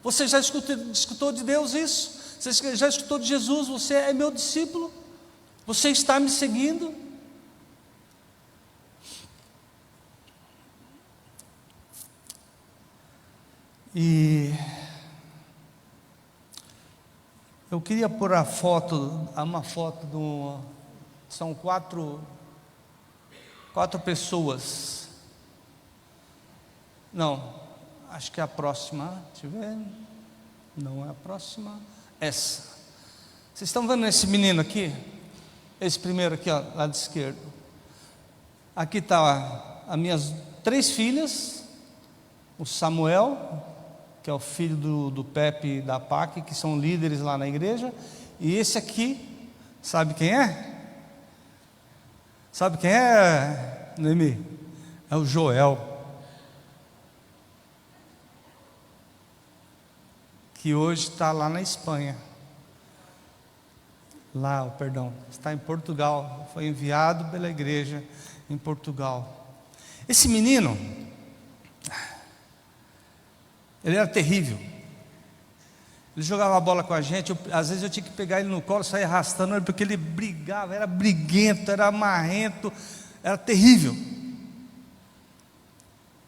Você já escutou de Deus isso? Você já escutou de Jesus: você é meu discípulo? Você está me seguindo? E eu queria pôr uma foto são quatro pessoas. Não, acho que é a próxima. Deixa eu ver. Não é a próxima. Essa. Vocês estão vendo esse menino aqui? Esse primeiro aqui, ó, lado esquerdo. Aqui está as minhas 3 filhas. O Samuel, que é o filho do Pepe e da Pac, que são líderes lá na igreja. E esse aqui, sabe quem é? Sabe quem é, Noemi? É o Joel, que hoje está lá na Espanha. Está em Portugal. Foi enviado pela igreja em Portugal. Esse menino, ele era terrível. Ele jogava a bola com a gente. Às vezes eu tinha que pegar ele no colo, sair arrastando ele, porque ele brigava, era briguento, era marrento, era terrível.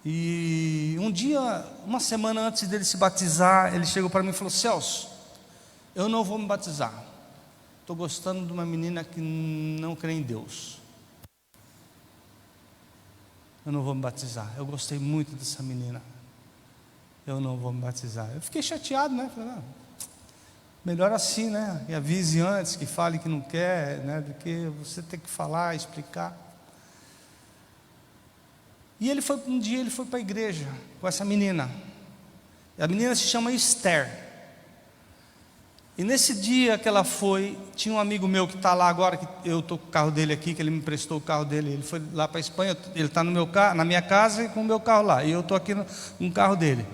E um dia, uma semana antes dele se batizar, ele chegou para mim e falou: Celso, eu não vou me batizar. Estou gostando de uma menina que não crê em Deus. Eu não vou me batizar. Eu gostei muito dessa menina. Eu não vou me batizar. Eu fiquei chateado, né? Falei, melhor assim, né? E avise antes, que fale que não quer, né? Do que você ter que falar, explicar. E um dia ele foi para a igreja com essa menina. E a menina se chama Esther. E nesse dia que ela foi, tinha um amigo meu que está lá agora, que eu estou com o carro dele aqui, que ele me emprestou o carro dele. Ele foi lá para a Espanha, ele está na minha casa e com o meu carro lá. E eu estou aqui no carro dele.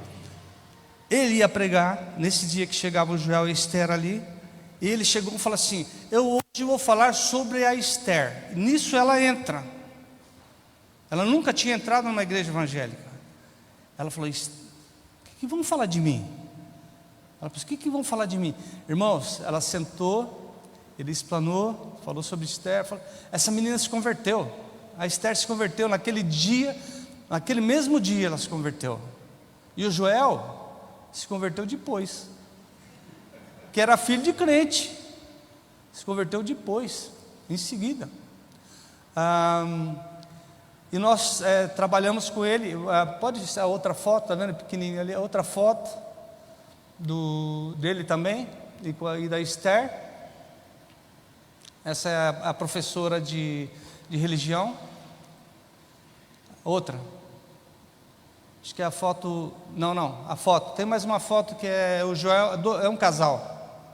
Ele ia pregar, nesse dia que chegava o Joel e a Esther ali, e ele chegou e falou assim: hoje vou falar sobre a Esther. Nisso ela entra. Ela nunca tinha entrado numa igreja evangélica. Ela falou: o que vão falar de mim? Ela falou: o que vão falar de mim? Irmãos, ela sentou, ele explanou, falou sobre Esther. Essa menina se converteu. A Esther se converteu naquele dia, naquele mesmo dia ela se converteu. E o Joel se converteu depois, que era filho de crente, se converteu depois, em seguida. E nós trabalhamos com ele. Pode ser a outra foto, tá vendo, pequenininha ali, a outra foto dele também, e da Esther. Essa é a professora de religião. Outra, acho que é a foto, não, a foto, tem mais uma foto que é o Joel, é um casal.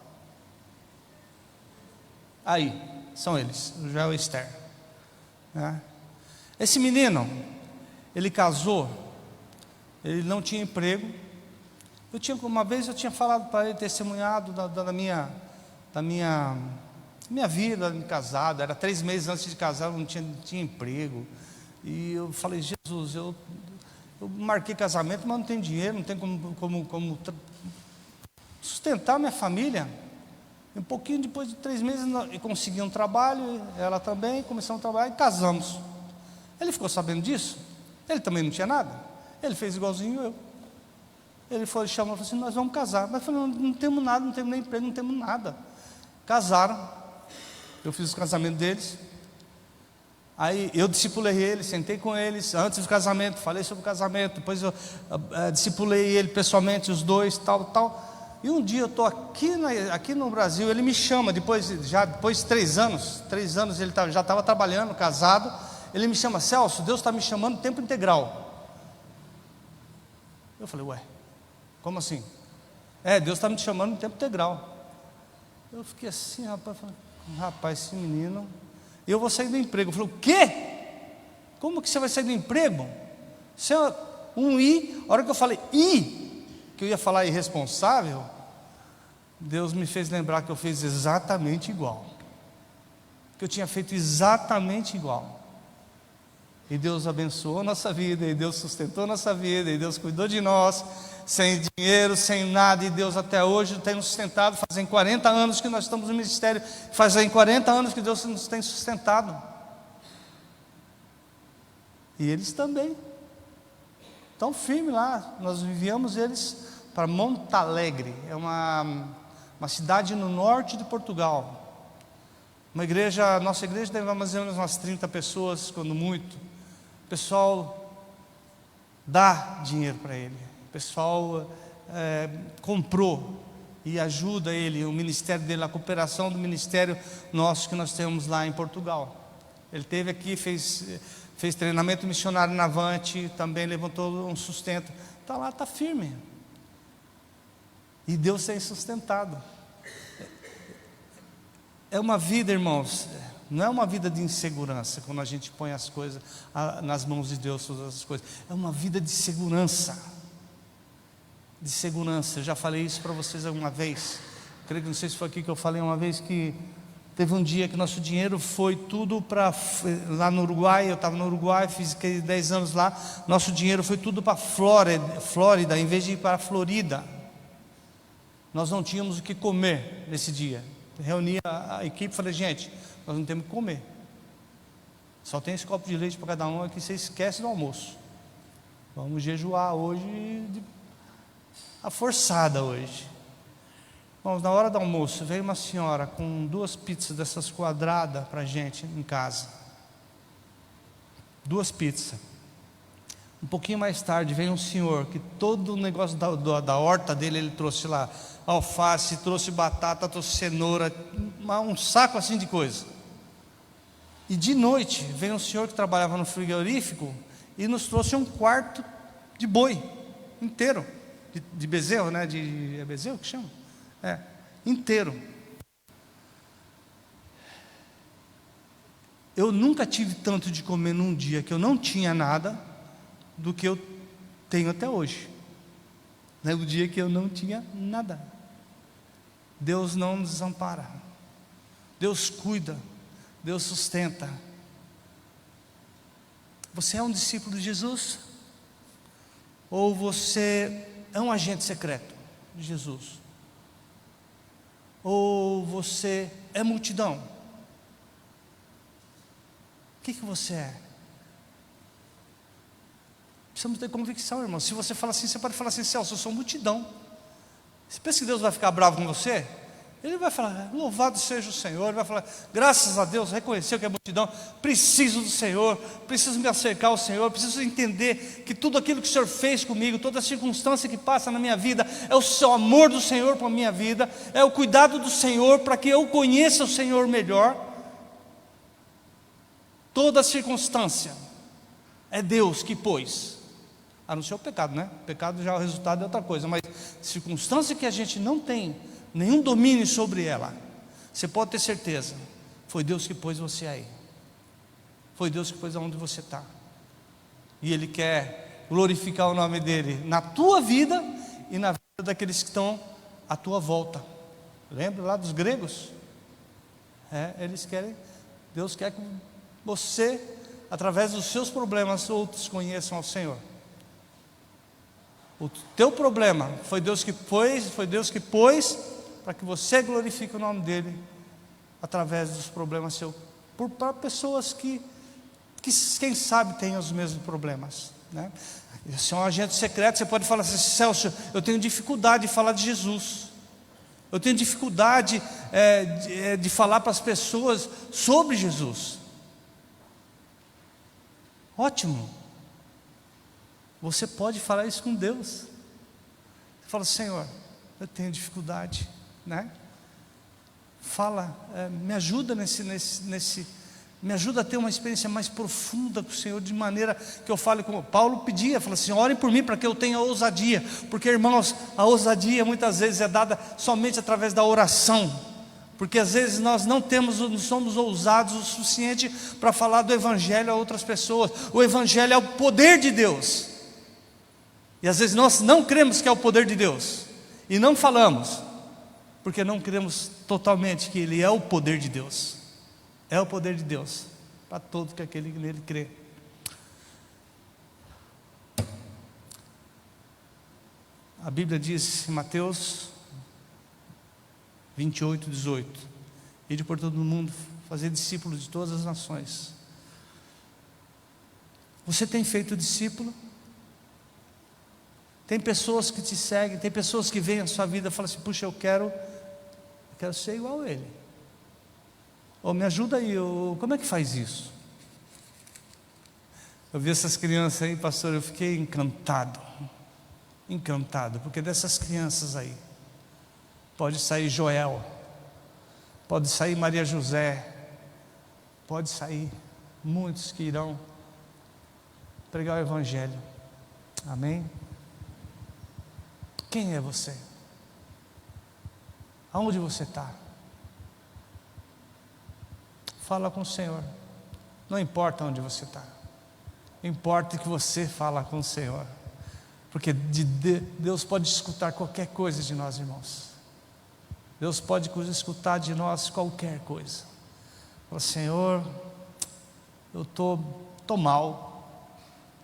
Aí, são eles, o Joel e a Esther, né? Esse menino, ele casou, ele não tinha emprego. Uma vez eu tinha falado para ele, testemunhado da minha vida, de casado. Era 3 meses antes de casar, eu não tinha emprego. E eu falei: Jesus, eu marquei casamento, mas não tenho dinheiro, não tenho como sustentar minha família. E um pouquinho depois de 3 meses, eu consegui um trabalho, ela também, começamos a trabalhar e casamos. Ele ficou sabendo disso, ele também não tinha nada, ele fez igualzinho eu. Ele chamou e falou assim: nós vamos casar. Mas eu falei: não temos nada, não temos nem emprego, não temos nada. Casaram, eu fiz o casamento deles. Aí eu discipulei eles, sentei com eles antes do casamento, falei sobre o casamento. Depois eu discipulei ele pessoalmente, os dois, tal. E um dia eu estou aqui no Brasil, ele me chama, depois de 3 anos, ele já estava trabalhando, casado. Ele me chama: Celso, Deus está me chamando tempo integral. Eu falei: ué, como assim? Deus está me chamando tempo integral. Eu fiquei assim, rapaz, esse menino, eu vou sair do emprego. Eu falei: o quê? Como que você vai sair do emprego? Você é um I. A hora que eu falei I, que eu ia falar irresponsável, Deus me fez lembrar que eu fiz exatamente igual, que eu tinha feito exatamente igual. E Deus abençoou nossa vida, e Deus sustentou nossa vida, e Deus cuidou de nós, sem dinheiro, sem nada, e Deus até hoje tem nos sustentado. Fazem 40 anos que nós estamos no ministério, fazem 40 anos que Deus nos tem sustentado. E eles também. Estão firmes lá. Nós enviamos eles para Montalegre, é uma cidade no norte de Portugal. Nossa igreja deve mais ou menos umas 30 pessoas, quando muito. O pessoal dá dinheiro para ele, o pessoal comprou e ajuda ele, o ministério dele, a cooperação do ministério nosso que nós temos lá em Portugal. Ele esteve aqui, fez treinamento missionário na Avante, também levantou um sustento. Está lá, está firme. E Deus tem sustentado. É uma vida, irmãos, não é uma vida de insegurança, quando a gente põe as coisas nas mãos de Deus, todas as coisas. É uma vida de segurança. De segurança. Eu já falei isso para vocês alguma vez. Creio que não sei se foi aqui que eu falei uma vez, que teve um dia que nosso dinheiro foi tudo para lá no Uruguai. Eu estava no Uruguai, fiz 10 anos lá. Nosso dinheiro foi tudo para Flórida, em vez de ir para a Florida. Nós não tínhamos o que comer nesse dia. Reuni a equipe e falei: gente, nós não temos o que comer, só tem esse copo de leite para cada um aqui, você esquece do almoço. Vamos jejuar hoje, a forçada hoje. Bom, na hora do almoço veio uma senhora com 2 pizzas dessas quadradas para a gente em casa. 2 pizzas. Um pouquinho mais tarde veio um senhor que todo o negócio da horta dele, ele trouxe lá alface, trouxe batata, trouxe cenoura, um saco assim de coisa. E de noite veio um senhor que trabalhava no frigorífico e nos trouxe um quarto de boi inteiro, de bezerro, né? É bezerro que chama? Inteiro. Eu nunca tive tanto de comer num dia que eu não tinha nada do que eu tenho até hoje. No dia que eu não tinha nada. Deus não nos desampara. Deus cuida. Deus sustenta. Você é um discípulo de Jesus? Ou você é um agente secreto de Jesus? Ou você é multidão? O que você é? Precisamos ter convicção, irmão. Se você fala assim, você pode falar assim: Celso, eu sou multidão. Você pensa que Deus vai ficar bravo com você? Ele vai falar: louvado seja o Senhor. Ele vai falar: graças a Deus, reconheceu que é multidão. Preciso do Senhor, preciso me acercar ao Senhor, preciso entender que tudo aquilo que o Senhor fez comigo, toda circunstância que passa na minha vida, é o seu amor do Senhor para a minha vida, é o cuidado do Senhor para que eu conheça o Senhor melhor. Toda circunstância é Deus que pôs. A não ser o pecado, né? O pecado já é o resultado de outra coisa. Mas circunstância que a gente não tem nenhum domínio sobre ela, você pode ter certeza, foi Deus que pôs você aí. Foi Deus que pôs aonde você está. E Ele quer glorificar o nome dEle na tua vida e na vida daqueles que estão à tua volta. Lembra lá dos gregos? Deus quer que você, através dos seus problemas, outros conheçam ao Senhor. O teu problema foi Deus que pôs para que você glorifique o nome dEle através dos problemas seus, para pessoas que quem sabe têm os mesmos problemas, né? Se é um agente secreto, você pode falar assim: Celso, eu tenho dificuldade de falar de Jesus, eu tenho dificuldade de falar para as pessoas sobre Jesus. Ótimo. Você pode falar isso com Deus. Você fala: Senhor, eu tenho dificuldade, né? Fala, me ajuda me ajuda a ter uma experiência mais profunda com o Senhor, de maneira que eu fale como Paulo pedia, fala assim: orem por mim para que eu tenha ousadia, porque, irmãos, a ousadia muitas vezes é dada somente através da oração, porque às vezes nós não somos ousados o suficiente para falar do Evangelho a outras pessoas. O Evangelho é o poder de Deus. E às vezes nós não cremos que é o poder de Deus, e não falamos, porque não cremos totalmente que Ele é o poder de Deus. É o poder de Deus para todo aquele que nele crê. A Bíblia diz em Mateus 28, 18: ide por todo o mundo, fazer discípulos de todas as nações. Você tem feito discípulo? Tem pessoas que te seguem, tem pessoas que veem a sua vida e falam assim: puxa, eu quero ser igual a ele. Ou me ajuda aí, como é que faz isso? Eu vi essas crianças aí, pastor, eu fiquei encantado, porque dessas crianças aí, pode sair Joel, pode sair Maria José, pode sair muitos que irão pregar o Evangelho. Amém? Quem é você? Aonde você está? Fala com o Senhor. Não importa onde você está, importa que você fala com o Senhor, porque Deus pode escutar qualquer coisa de nós, irmãos. Deus pode escutar de nós qualquer coisa. Fala: Senhor, eu estou mal,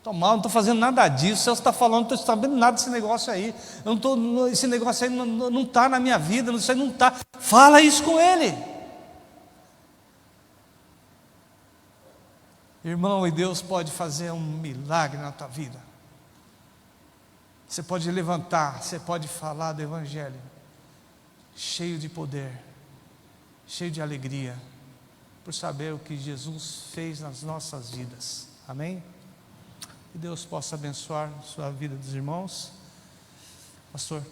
não estou fazendo nada disso. Você está falando, não estou sabendo nada desse negócio aí. Esse negócio aí não está na minha vida, isso aí não está. Fala isso com Ele, irmão, e Deus pode fazer um milagre na tua vida. Você pode levantar, você pode falar do Evangelho, cheio de poder, cheio de alegria, por saber o que Jesus fez nas nossas vidas. Amém? Que Deus possa abençoar a sua vida dos irmãos. Pastor.